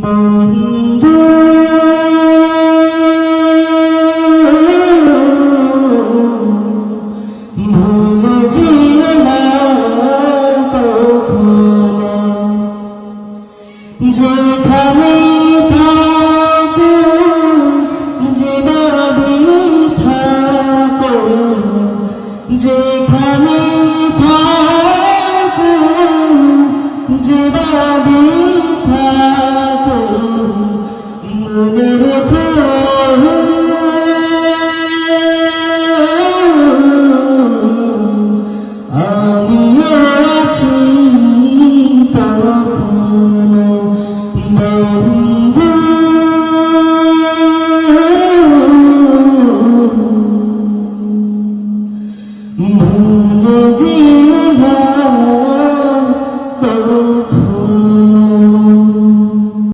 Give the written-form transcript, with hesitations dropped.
বন্ধু ভুলে যেও না কখনো, যেখানে থাকো যেভাবে থাকো, যেখানে থাকো যেভাবে থাকো, মনে রেখো আমিও আছি তখনো। বন্ধু